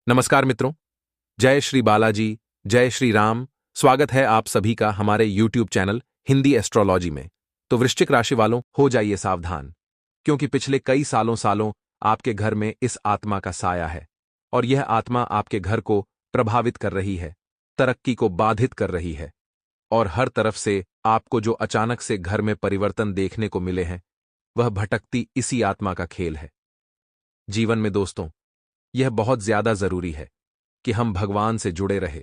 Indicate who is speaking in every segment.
Speaker 1: नमस्कार मित्रों, जय श्री बालाजी, जय श्री राम। स्वागत है आप सभी का हमारे YouTube चैनल हिंदी एस्ट्रोलॉजी में। तो वृश्चिक राशि वालों, हो जाइए सावधान, क्योंकि पिछले कई सालों आपके घर में इस आत्मा का साया है और यह आत्मा आपके घर को प्रभावित कर रही है, तरक्की को बाधित कर रही है और हर तरफ से आपको जो अचानक से घर में परिवर्तन देखने को मिले हैं, वह भटकती इसी आत्मा का खेल है। जीवन में दोस्तों, यह बहुत ज्यादा जरूरी है कि हम भगवान से जुड़े रहे,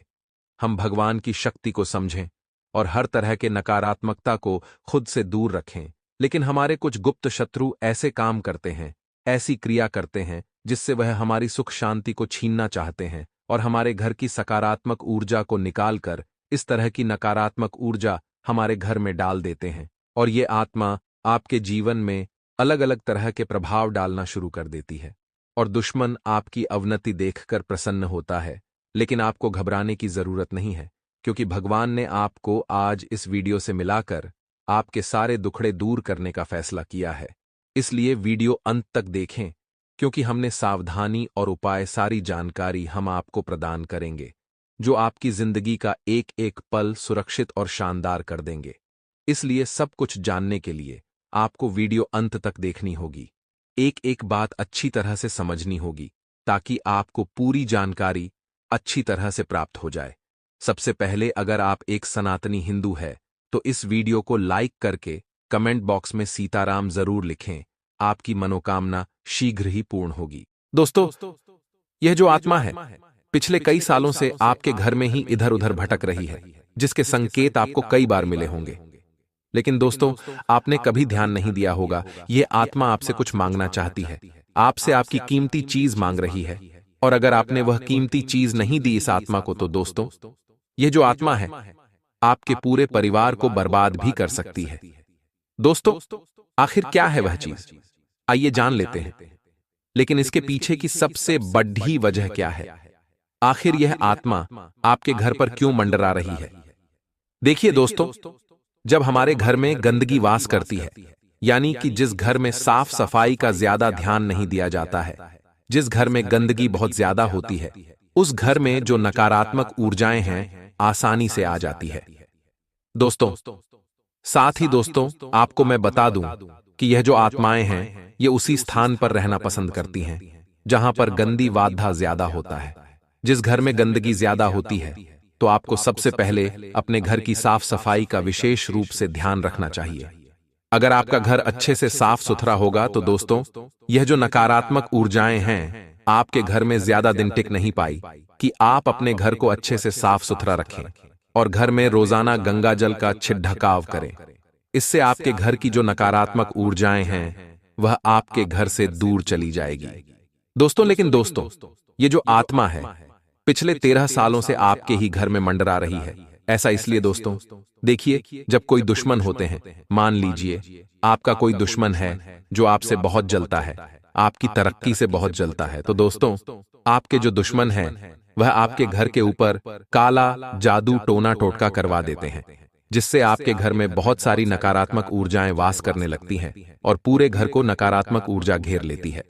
Speaker 1: हम भगवान की शक्ति को समझें और हर तरह के नकारात्मकता को खुद से दूर रखें। लेकिन हमारे कुछ गुप्त शत्रु ऐसे काम करते हैं, ऐसी क्रिया करते हैं जिससे वह हमारी सुख शांति को छीनना चाहते हैं और हमारे घर की सकारात्मक ऊर्जा को निकालकर इस तरह की नकारात्मक ऊर्जा हमारे घर में डाल देते हैं और ये आत्मा आपके जीवन में अलग अलग तरह के प्रभाव डालना शुरू कर देती है और दुश्मन आपकी अवनति देखकर प्रसन्न होता है। लेकिन आपको घबराने की जरूरत नहीं है, क्योंकि भगवान ने आपको आज इस वीडियो से मिलाकर आपके सारे दुखड़े दूर करने का फैसला किया है। इसलिए वीडियो अंत तक देखें, क्योंकि हमने सावधानी और उपाय सारी जानकारी हम आपको प्रदान करेंगे, जो आपकी जिंदगी का एक एक पल सुरक्षित और शानदार कर देंगे। इसलिए सब कुछ जानने के लिए आपको वीडियो अंत तक देखनी होगी, एक एक बात अच्छी तरह से समझनी होगी, ताकि आपको पूरी जानकारी अच्छी तरह से प्राप्त हो जाए। सबसे पहले, अगर आप एक सनातनी हिंदू है तो इस वीडियो को लाइक करके कमेंट बॉक्स में सीताराम जरूर लिखें, आपकी मनोकामना शीघ्र ही पूर्ण होगी। दोस्तों, यह जो आत्मा है पिछले कई सालों से आपके घर में ही इधर उधर भटक रही है, जिसके संकेत आपको कई बार मिले होंगे। लेकिन दोस्तों, आपने कभी ध्यान नहीं दिया होगा, यह आत्मा आपसे कुछ मांगना चाहती है, आपसे आपकी कीमती चीज मांग रही है। और अगर आपने वह कीमती चीज नहीं दी इस आत्मा को, तो दोस्तों, यह जो आत्मा है आपके पूरे परिवार को बर्बाद भी कर सकती है। दोस्तों, आखिर क्या है वह चीज, आइए जान लेते हैं। लेकिन इसके पीछे की सबसे बड़ी वजह क्या है? आखिर यह आत्मा आपके घर पर क्यों मंडरा रही है? देखिए दोस्तों, जब हमारे घर में गंदगी वास करती है, यानी कि जिस घर में साफ सफाई का ज्यादा ध्यान नहीं दिया जाता है, जिस घर में गंदगी बहुत ज्यादा होती है, उस घर में जो नकारात्मक ऊर्जाएं हैं आसानी से आ जाती है। दोस्तों, साथ ही दोस्तों, आपको मैं बता दूं कि यह जो आत्माएं हैं ये उसी स्थान पर रहना पसंद करती हैं जहां पर गंदी वाधा ज्यादा होता है। जिस घर में गंदगी ज्यादा होती है, तो आपको सबसे पहले अपने घर की साफ सफाई का विशेष रूप से ध्यान रखना चाहिए। अगर आपका घर अच्छे से साफ सुथरा होगा तो दोस्तों, यह जो नकारात्मक ऊर्जाएं हैं आपके घर में ज्यादा दिन टिक नहीं पाई कि आप अपने घर को अच्छे से साफ सुथरा रखें और घर में रोजाना गंगा जल का छिड़काव करें। इससे आपके घर की जो नकारात्मक ऊर्जाएं हैं वह आपके घर से दूर चली जाएगी। दोस्तों, लेकिन दोस्तों, ये जो आत्मा है पिछले 13 सालों से आपके ही घर में मंडरा रही है। ऐसा इसलिए दोस्तों, देखिए, जब कोई दुश्मन होते हैं, मान लीजिए आपका कोई दुश्मन है जो आपसे बहुत जलता है, आपकी तरक्की से बहुत जलता है, तो दोस्तों, आपके जो दुश्मन हैं वह आपके घर के ऊपर काला जादू टोना टोटका करवा देते हैं, जिससे आपके घर में बहुत सारी नकारात्मक ऊर्जाएं वास करने लगती हैं और पूरे घर को नकारात्मक ऊर्जा घेर लेती है।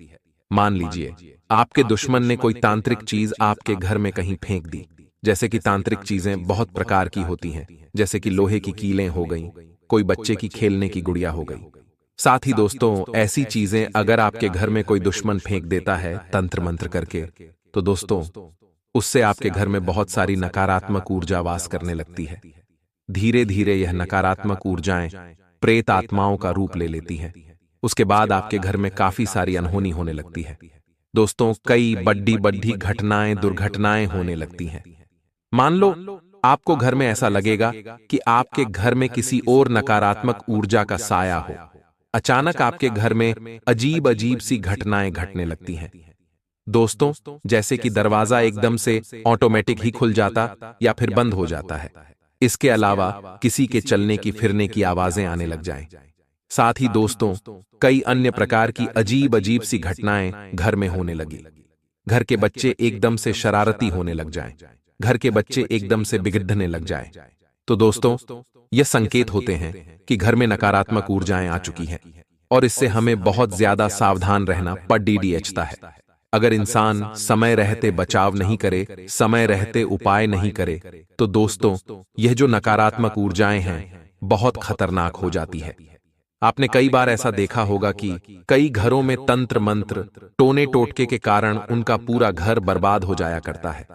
Speaker 1: मान लीजिए आपके दुश्मन ने कोई तांत्रिक चीज आपके घर में कहीं फेंक दी। जैसे कि तांत्रिक चीजें बहुत प्रकार की होती हैं, जैसे कि लोहे की कीलें हो गईं, कोई बच्चे की खेलने की गुड़िया हो गई। साथ ही दोस्तों, ऐसी चीजें अगर आपके घर में कोई दुश्मन फेंक देता है तंत्र मंत्र करके, तो दोस्तों, उससे आपके घर में बहुत सारी नकारात्मक ऊर्जा वास करने लगती है। धीरे धीरे यह नकारात्मक ऊर्जाएं प्रेत आत्माओं का रूप ले लेती हैं। उसके बाद आपके घर में काफी सारी अनहोनी होने लगती है। दोस्तों, कई बड़ी बड़ी घटनाएं दुर्घटनाएं होने लगती हैं। मान लो आपको घर में ऐसा लगेगा कि आपके घर में किसी और नकारात्मक ऊर्जा का साया हो। अचानक आपके घर में अजीब अजीब सी घटनाएं घटने लगती हैं। दोस्तों, जैसे कि दरवाजा एकदम से ऑटोमेटिक ही खुल जाता या फिर बंद हो जाता है। इसके अलावा किसी के चलने की फिरने की आवाजें आने लग जाएं। साथ ही दोस्तों, कई अन्य प्रकार की अजीब अजीब सी घटनाएं घर में होने लगी। घर के बच्चे एकदम से शरारती होने लग जाएं, घर के बच्चे एकदम से बिगड़ने लग जाएं। तो दोस्तों, ये संकेत होते हैं कि घर में नकारात्मक ऊर्जाएं आ चुकी हैं और इससे हमें बहुत ज्यादा सावधान रहना पड़ता है। अगर इंसान समय रहते बचाव नहीं करे, समय रहते उपाय नहीं करे, तो दोस्तों यह जो नकारात्मक ऊर्जाएं हैं बहुत खतरनाक हो जाती है। आपने कई बार ऐसा देखा होगा कि कई घरों में तंत्र मंत्र, टोने टोटके के कारण उनका पूरा घर बर्बाद हो जाया करता है।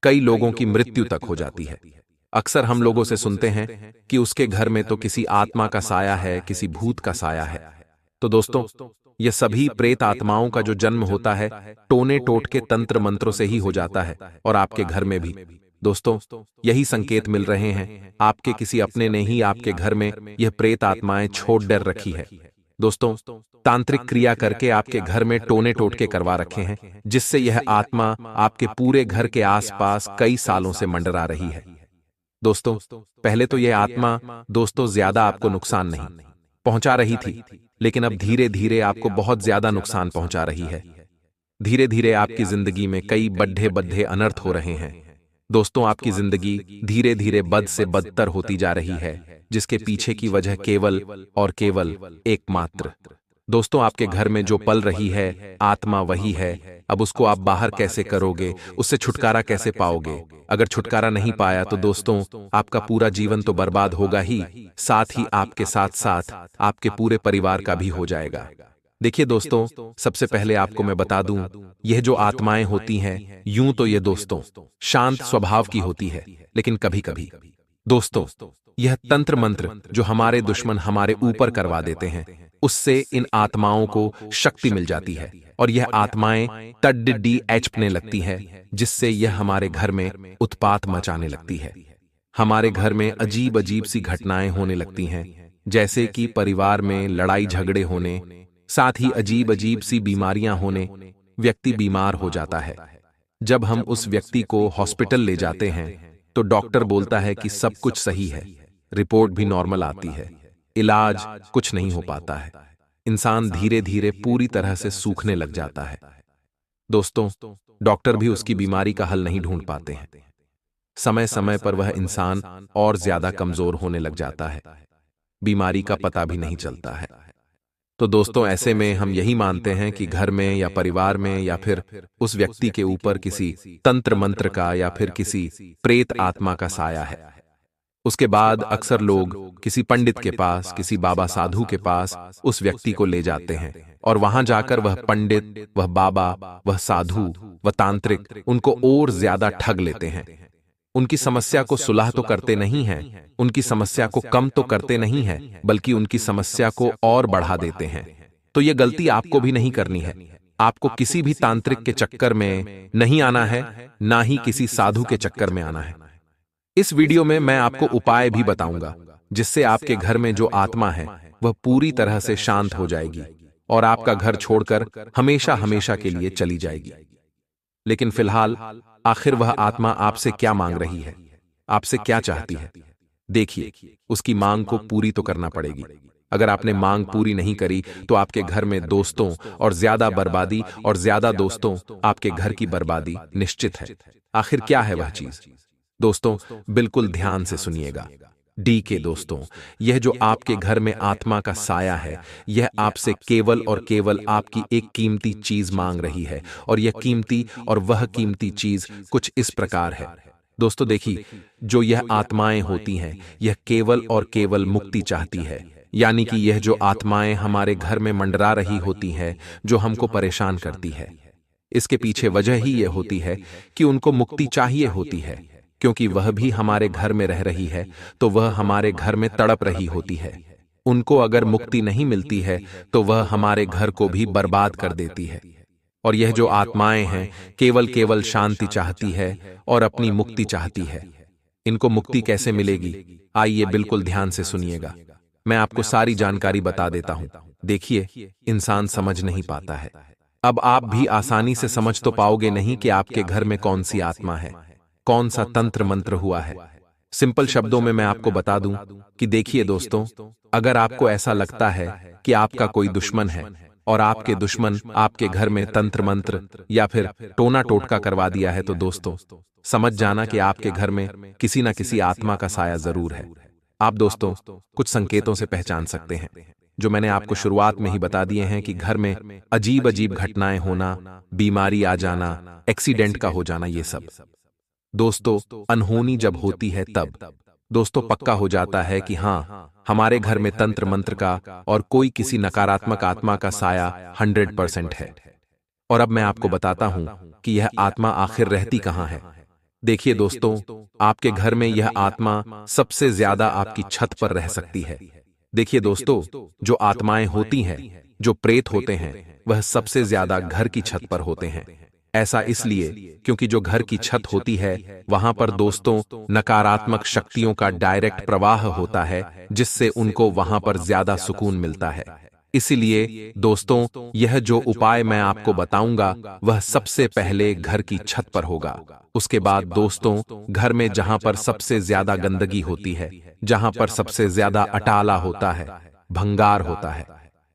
Speaker 1: कई लोगों की मृत्यु तक हो जाती है। अक्सर हम लोगों से सुनते हैं कि उसके घर में तो किसी आत्मा का साया है, किसी भूत का साया है। तो दोस्तों ये सभी प्रेत आत्माओं का जो जन्म होता है टोने टोटके तंत्र मंत्रों से ही हो जाता है, और आपके घर में भी। दोस्तों यही संकेत मिल रहे हैं, आपके किसी अपने ने ही आपके घर में यह प्रेत आत्माएं छोड़ डर रखी है। दोस्तों तांत्रिक क्रिया करके आपके घर में टोने टोटके करवा रखे हैं, जिससे यह आत्मा आपके पूरे घर के आसपास कई सालों से मंडरा रही है। दोस्तों पहले तो यह आत्मा दोस्तों ज्यादा आपको नुकसान नहीं पहुंचा रही थी, लेकिन अब धीरे धीरे आपको बहुत ज्यादा नुकसान पहुंचा रही है। धीरे धीरे आपकी जिंदगी में कई बड्ढे बड्ढे अनर्थ हो रहे हैं। दोस्तों आपकी जिंदगी धीरे धीरे बद से बदतर होती जा रही है, जिसके पीछे की वजह केवल और केवल एकमात्र दोस्तों आपके घर में जो पल रही है आत्मा वही है। अब उसको आप बाहर कैसे करोगे, उससे छुटकारा कैसे पाओगे? अगर छुटकारा नहीं पाया तो दोस्तों आपका पूरा जीवन तो बर्बाद होगा ही, साथ ही आपके साथ साथ आपके पूरे परिवार का भी हो जाएगा। देखिए दोस्तों सबसे पहले आपको मैं बता दूं, यह जो आत्माएं होती हैं यूं तो ये दोस्तों शांत स्वभाव की होती है, लेकिन कभी कभी दोस्तों यह तंत्र मंत्र जो हमारे दुश्मन हमारे ऊपर करवा देते हैं, उससे इन आत्माओं को शक्ति मिल जाती है और यह आत्माएं तड़पने लगती है, जिससे यह हमारे घर में उत्पात मचाने लगती है। हमारे घर में अजीब अजीब सी घटनाएं होने लगती हैं, जैसे कि परिवार में लड़ाई झगड़े होने, साथ ही अजीब अजीब सी बीमारियां होने। व्यक्ति बीमार हो जाता है, जब हम उस व्यक्ति को हॉस्पिटल ले जाते हैं तो डॉक्टर बोलता है कि सब कुछ सही है, रिपोर्ट भी नॉर्मल आती है, इलाज कुछ नहीं हो पाता है। इंसान धीरे धीरे पूरी तरह से सूखने लग जाता है। दोस्तों डॉक्टर भी उसकी बीमारी का हल नहीं ढूंढ पाते हैं। समय समय पर वह इंसान और ज्यादा कमजोर होने लग जाता है, बीमारी का पता भी नहीं चलता है। तो दोस्तों ऐसे में हम यही मानते हैं कि घर में या परिवार में या फिर उस व्यक्ति के ऊपर किसी तंत्र मंत्र का या फिर किसी प्रेत आत्मा का साया है। उसके बाद अक्सर लोग किसी पंडित के पास, किसी बाबा साधु के पास उस व्यक्ति को ले जाते हैं, और वहां जाकर वह पंडित, वह बाबा, वह साधु, वह तांत्रिक उनको और ज्यादा ठग लेते हैं। उनकी समस्या को सुलह तो करते नहीं हैं, उनकी समस्या को कम तो करते नहीं हैं, बल्कि उनकी समस्या को और बढ़ा देते हैं। तो यह गलती आपको भी नहीं करनी है। आपको किसी भी तांत्रिक के चक्कर में नहीं आना है, ना ही किसी साधु के चक्कर में आना है। इस वीडियो में मैं आपको उपाय भी बताऊंगा, जिससे आपके घर में जो आत्मा है वह पूरी तरह से शांत हो जाएगी और आपका घर छोड़कर हमेशा हमेशा के लिए चली जाएगी। लेकिन फिलहाल आखिर वह आत्मा आपसे क्या मांग रही है, आपसे क्या चाहती है? देखिए, उसकी मांग को पूरी तो करना पड़ेगी। अगर आपने मांग पूरी नहीं करी तो आपके घर में दोस्तों और ज्यादा बर्बादी और ज्यादा दोस्तों आपके घर की बर्बादी निश्चित है। आखिर क्या है वह चीज? दोस्तों बिल्कुल ध्यान से सुनिएगा। डी के दोस्तों, यह जो आपके घर में आत्मा का साया है, यह आपसे केवल और केवल आपकी एक कीमती चीज मांग रही है, और यह कीमती और वह कीमती चीज कुछ इस प्रकार है। दोस्तों देखिए, जो यह आत्माएं होती हैं यह केवल और केवल मुक्ति चाहती है। यानी कि यह जो आत्माएं हमारे घर में मंडरा रही होती हैं, जो हमको परेशान करती है, इसके पीछे वजह ही यह होती है कि उनको मुक्ति चाहिए होती है, क्योंकि वह भी हमारे घर में रह रही है तो वह हमारे घर में तड़प रही होती है। उनको अगर मुक्ति नहीं मिलती है तो वह हमारे घर को भी बर्बाद कर देती है। और यह जो आत्माएं हैं केवल केवल शांति चाहती है और अपनी मुक्ति चाहती है। इनको मुक्ति कैसे मिलेगी? आइए बिल्कुल ध्यान से सुनिएगा, मैं आपको सारी जानकारी बता देता हूं। देखिए, इंसान समझ नहीं पाता है। अब आप भी आसानी से समझ तो पाओगे नहीं कि आपके घर में कौन सी आत्मा है, कौन सा तंत्र मंत्र हुआ है। सिंपल शब्दों में मैं आपको बता दूं कि देखिए दोस्तों, अगर आपको ऐसा लगता है कि आपका कोई दुश्मन है और आपके दुश्मन आपके घर में तंत्र मंत्र या फिर टोना टोटका करवा दिया है, तो दोस्तों समझ जाना कि आपके घर में किसी न किसी आत्मा का साया जरूर है। आप दोस्तों कुछ संकेतों से पहचान सकते हैं। जो मैंने आपको शुरुआत में ही बता दिए हैं कि घर में अजीब अजीब घटनाएं होना, बीमारी आ जाना, एक्सीडेंट का हो जाना, ये सब दोस्तों अनहोनी जब होती है तब दोस्तों पक्का हो जाता है कि हाँ, हमारे घर में तंत्र मंत्र का और कोई किसी नकारात्मक आत्मा का साया 100% है। और अब मैं आपको बताता हूं कि यह आत्मा आखिर रहती कहां है। देखिए दोस्तों, आपके घर में यह आत्मा सबसे ज्यादा आपकी छत पर रह सकती है। देखिए दोस्तों, जो आत्माएं होती हैं, जो प्रेत होते हैं, वह सबसे ज्यादा घर की छत पर होते हैं। ऐसा इसलिए क्योंकि जो घर की छत होती है वहां पर दोस्तों नकारात्मक शक्तियों का डायरेक्ट प्रवाह होता है, जिससे उनको वहां पर ज्यादा सुकून मिलता है। इसीलिए दोस्तों यह जो उपाय मैं आपको बताऊंगा वह सबसे पहले घर की छत पर होगा। उसके बाद दोस्तों घर में जहां पर सबसे ज्यादा गंदगी होती है, जहां पर सबसे ज्यादा अटाला होता है, भंगार होता है,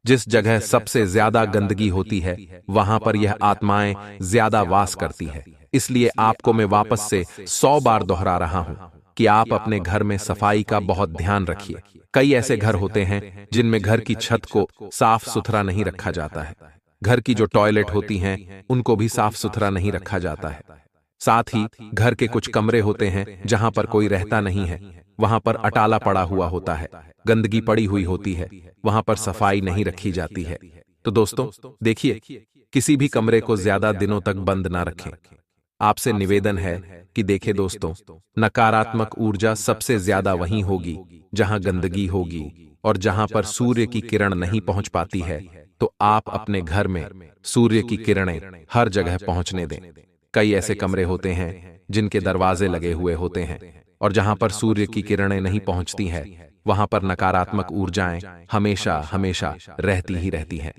Speaker 1: जिस जगह सबसे ज्यादा गंदगी होती है वहां पर यह आत्माएं ज्यादा वास करती है। इसलिए आपको मैं वापस से 100 बार दोहरा रहा हूं कि आप अपने घर में सफाई का बहुत ध्यान रखिए। कई ऐसे घर होते हैं जिनमें घर की छत को साफ सुथरा नहीं रखा जाता है। घर की जो टॉयलेट होती हैं उनको भी साफ सुथरा नहीं रखा जाता है। साथ ही घर के कुछ कमरे होते हैं जहां पर कोई रहता नहीं है, वहां पर अटाला पड़ा हुआ होता है, गंदगी पड़ी हुई होती है, वहां पर सफाई नहीं रखी जाती है। तो दोस्तों देखिए, किसी भी कमरे को ज्यादा दिनों तक बंद ना रखें। आपसे निवेदन है कि देखें दोस्तों, नकारात्मक ऊर्जा सबसे ज्यादा वहीं होगी जहां गंदगी होगी और जहां पर सूर्य की किरण नहीं पहुंच पाती है। तो आप अपने घर में सूर्य की किरणें हर जगह पहुंचने दें। कई ऐसे कमरे होते हैं जिनके दरवाजे लगे हुए होते हैं और जहां पर सूर्य की किरणें नहीं पहुंचती हैं, वहां पर नकारात्मक ऊर्जाएं हमेशा हमेशा रहती ही रहती हैं।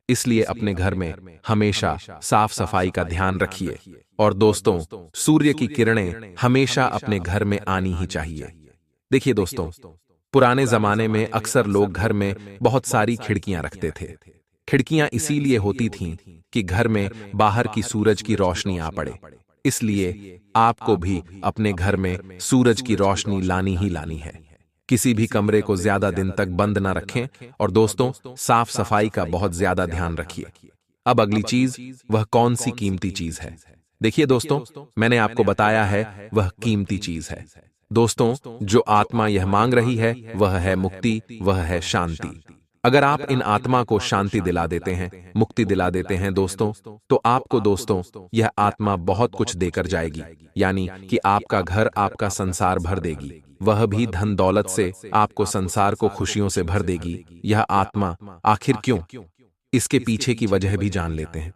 Speaker 1: इसलिए अपने घर में हमेशा साफ सफाई का ध्यान रखिए। और दोस्तों सूर्य की किरणें हमेशा अपने घर में आनी ही चाहिए। देखिए दोस्तों, पुराने जमाने में अक्सर लोग घर में बहुत सारी खिड़कियां रखते थे। खिड़कियां इसीलिए होती थीं कि घर में बाहर की सूरज की रोशनी आ पड़े। इसलिए आपको भी अपने घर में सूरज की रोशनी लानी ही लानी है। किसी भी कमरे को ज्यादा दिन तक बंद ना रखें और दोस्तों साफ सफाई का बहुत ज्यादा ध्यान रखिए। अब अगली चीज, वह कौन सी कीमती चीज है? देखिए दोस्तों, मैंने आपको बताया है वह कीमती चीज है। दोस्तों जो आत्मा यह मांग रही है वह है मुक्ति, वह है शांति। अगर आप इन आत्मा को शांति दिला देते हैं, मुक्ति दिला देते हैं दोस्तों, तो आपको दोस्तों यह आत्मा बहुत कुछ देकर जाएगी। यानी कि आपका घर, आपका संसार भर देगी। वह भी धन दौलत से आपको संसार को खुशियों से भर देगी। यह आत्मा आखिर क्यों? इसके पीछे की वजह भी जान लेते हैं।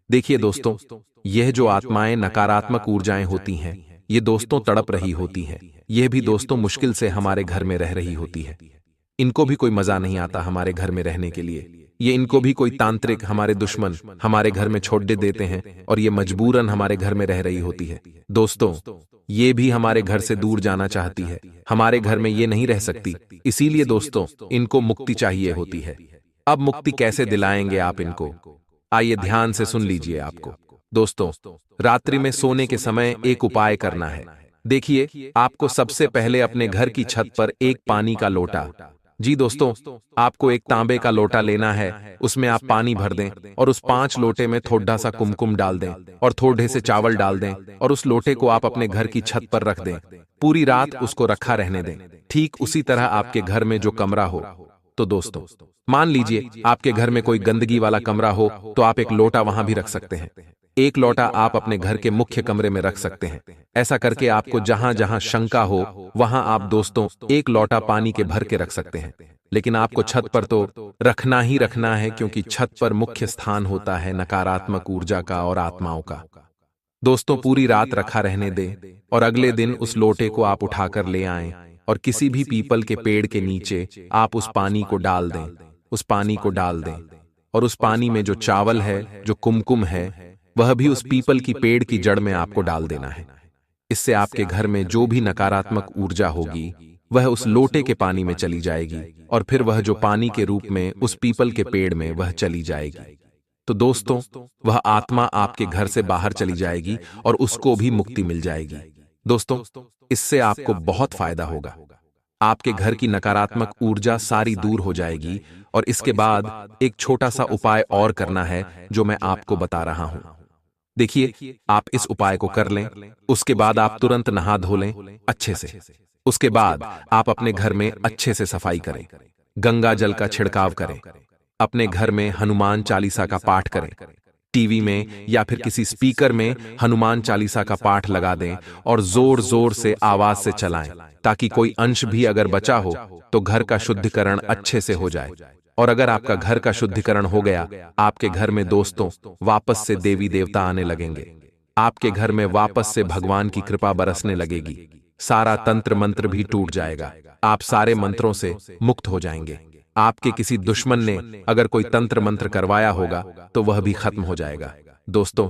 Speaker 1: देखिए दोस्तों, यह जो आत्माएं नकारात्मक ऊर्जाएं होती हैं, ये दोस्तों तड़प रही होती हैं। यह भी दोस्तों मुश्किल से हमारे घर में रह रही होती है। इनको भी कोई मजा नहीं आता हमारे घर में रहने के लिए। ये इनको भी कोई तांत्रिक, हमारे दुश्मन हमारे घर में छोड़ देते हैं और ये मजबूरन हमारे घर में रह रही होती है। दोस्तों ये भी हमारे घर से दूर जाना चाहती है, हमारे घर में ये नहीं रह सकती। इसीलिए दोस्तों इनको मुक्ति चाहिए होती है। अब मुक्ति कैसे दिलाएंगे आप इनको? आइए ध्यान से सुन लीजिए। आपको दोस्तों रात्रि में सोने के समय एक उपाय करना है। देखिए, आपको सबसे पहले अपने घर की छत पर एक पानी का लोटा, जी दोस्तों, आपको एक तांबे का लोटा लेना है। उसमें आप पानी भर दें और उस 5 लोटे में थोड़ा सा कुमकुम डाल दें और थोड़े से चावल डाल दें और उस लोटे को आप अपने घर की छत पर रख दें। पूरी रात उसको रखा रहने दें। ठीक उसी तरह आपके घर में जो कमरा हो, तो दोस्तों मान लीजिए आपके घर में कोई गंदगी वाला कमरा हो, तो आप एक लोटा वहां भी रख सकते हैं। एक लोटा आप अपने घर के मुख्य कमरे में रख सकते हैं। ऐसा करके आपको जहां जहां शंका हो वहां आप दोस्तों एक लोटा पानी के भर के रख सकते हैं। लेकिन आपको छत पर तो रखना ही रखना है, क्योंकि छत पर मुख्य स्थान होता है नकारात्मक ऊर्जा का और आत्माओं का। दोस्तों पूरी रात रखा रहने दें और अगले दिन उस लोटे को आप उठाकर ले आएं और किसी भी पीपल के पेड़ के नीचे आप उस पानी को डाल दें। उस पानी को डाल दें और उस पानी में जो चावल है, जो कुमकुम है, वह भी उस पीपल की पेड़ की जड़ में आपको डाल देना है। इससे आपके घर में जो भी नकारात्मक ऊर्जा होगी वह उस लोटे के पानी में चली जाएगी और फिर वह जो पानी के रूप में उस पीपल के पेड़ में वह चली जाएगी। तो दोस्तों वह आत्मा आपके घर से बाहर चली जाएगी और उसको भी मुक्ति मिल जाएगी। दोस्तों इससे आपको बहुत फायदा होगा। आपके घर की नकारात्मक ऊर्जा सारी दूर हो जाएगी। और इसके बाद एक छोटा सा उपाय और करना है जो मैं आपको बता रहा हूं। देखिए, आप इस उपाय को कर लें, उसके बाद आप तुरंत नहा धो लें अच्छे से। उसके बाद आप अपने घर में अच्छे से सफाई करें, गंगा जल का छिड़काव करें, अपने घर में हनुमान चालीसा का पाठ करें, टीवी में या फिर किसी स्पीकर में हनुमान चालीसा का पाठ लगा दें और जोर जोर से आवाज से चलाएं, ताकि कोई अंश भी अगर बचा हो तो घर का शुद्धिकरण अच्छे से हो जाए। और अगर आपका घर का शुद्धिकरण हो गया, आपके घर में दोस्तों वापस से देवी देवता आने लगेंगे, आपके घर में वापस से भगवान की कृपा बरसने लगेगी, सारा तंत्र मंत्र भी टूट जाएगा, आप सारे मंत्रों से मुक्त हो जाएंगे। आपके किसी दुश्मन ने अगर कोई तंत्र मंत्र करवाया होगा तो वह भी खत्म हो जाएगा। दोस्तों,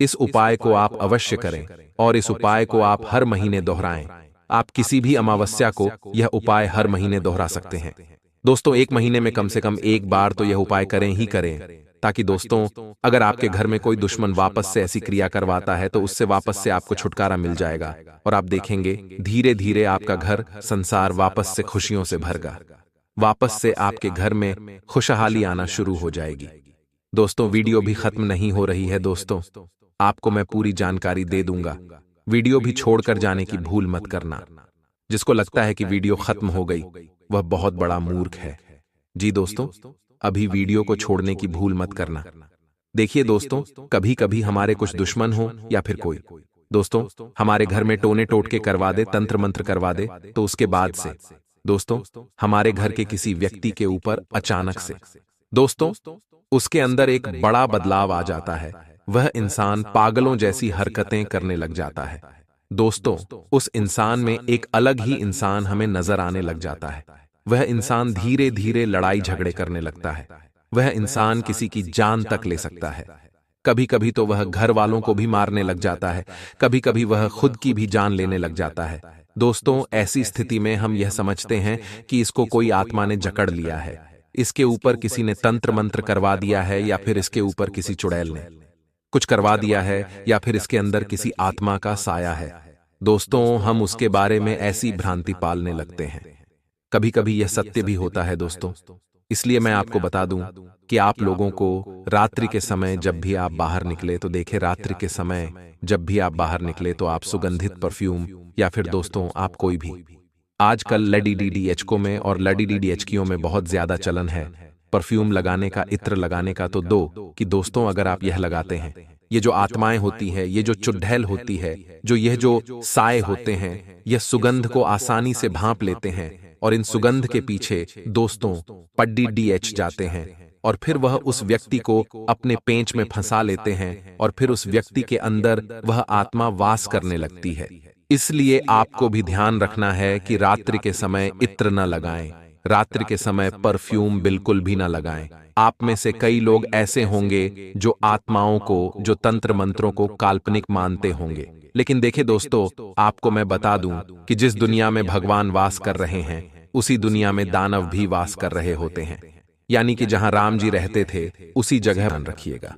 Speaker 1: इस उपाय को आप अवश्य करें और इस उपाय को आप हर महीने दोहराएं। आप किसी भी अमावस्या को यह उपाय हर महीने दोहरा सकते हैं। दोस्तों, एक महीने में कम से कम एक बार तो यह उपाय करें ही करें, ताकि दोस्तों अगर आपके घर में कोई दुश्मन वापस से ऐसी क्रिया करवाता है तो उससे वापस से आपको छुटकारा मिल जाएगा और आप देखेंगे धीरे धीरे आपका घर संसार वापस से खुशियों से भरगा, वापस से आपके घर में खुशहाली आना शुरू हो जाएगी। दोस्तों, वीडियो भी खत्म नहीं हो रही है। दोस्तों, आपको मैं पूरी जानकारी दे दूंगा, वीडियो भी छोड़कर जाने की भूल मत करना। जिसको लगता है कि वीडियो खत्म हो गई वह बहुत बड़ा मूर्ख है। जी दोस्तों, अभी वीडियो को छोड़ने की भूल मत करना। देखिए दोस्तों, कभी कभी हमारे कुछ दुश्मन हो या फिर कोई दोस्तों हमारे घर में टोने टोटके करवा दे, तंत्र मंत्र करवा दे, तो उसके बाद से दोस्तों हमारे घर के किसी व्यक्ति के ऊपर अचानक से दोस्तों उसके अंदर एक बड़ा बदलाव आ जाता है। वह इंसान पागलों जैसी हरकतें करने लग जाता है। दोस्तों, उस इंसान में एक अलग ही इंसान हमें नजर आने लग जाता है। वह इंसान धीरे धीरे लड़ाई झगड़े करने लगता है। वह इंसान किसी की जान तक ले सकता है। कभी कभी तो वह घर वालों को भी मारने लग जाता है, कभी कभी वह खुद की भी जान लेने लग जाता है। दोस्तों, ऐसी स्थिति में हम यह समझते हैं कि इसको कोई आत्मा ने जकड़ लिया है, इसके ऊपर किसी ने तंत्र मंत्र करवा दिया है, या फिर इसके ऊपर किसी चुड़ैल ने कुछ करवा दिया है, या फिर इसके अंदर किसी आत्मा का साया है। दोस्तों, हम उसके बारे में ऐसी भ्रांति पालने लगते हैं। कभी कभी यह सत्य भी होता है दोस्तों। इसलिए मैं आपको बता दूं कि आप लोगों को रात्रि के समय जब भी आप बाहर निकले तो देखें, रात्रि के समय जब भी आप बाहर निकले तो आप सुगंधित परफ्यूम या फिर दोस्तों आप कोई भी, आजकल लडीडीडीएचको में और लडीडीडीएचकियों में बहुत ज्यादा चलन है परफ्यूम लगाने का, इत्र लगाने का। तो कि दोस्तों अगर आप यह लगाते हैं, ये जो आत्माएं होती है, ये जो चुड़ैल होती है, ये जो साए होते हैं, यह सुगंध को आसानी से भांप लेते हैं और इन सुगंध के पीछे दोस्तों पड्डी डीएच जाते हैं और फिर वह उस व्यक्ति को अपने पेंच में फंसा लेते हैं और फिर उस व्यक्ति के अंदर वह आत्मा वास करने लगती है। इसलिए आपको भी ध्यान रखना है कि रात्रि के समय इत्र न लगाएं, रात्रि के समय परफ्यूम बिल्कुल भी न लगाएं। आप में से कई लोग ऐसे होंगे जो आत्माओं को, जो तंत्र मंत्रों को काल्पनिक मानते होंगे। लेकिन देखिए दोस्तों, आपको मैं बता दूं कि जिस दुनिया में भगवान वास कर रहे हैं उसी दुनिया में दानव भी वास कर रहे होते हैं। यानी कि जहां राम जी रहते थे उसी जगह ध्यान रखिएगा।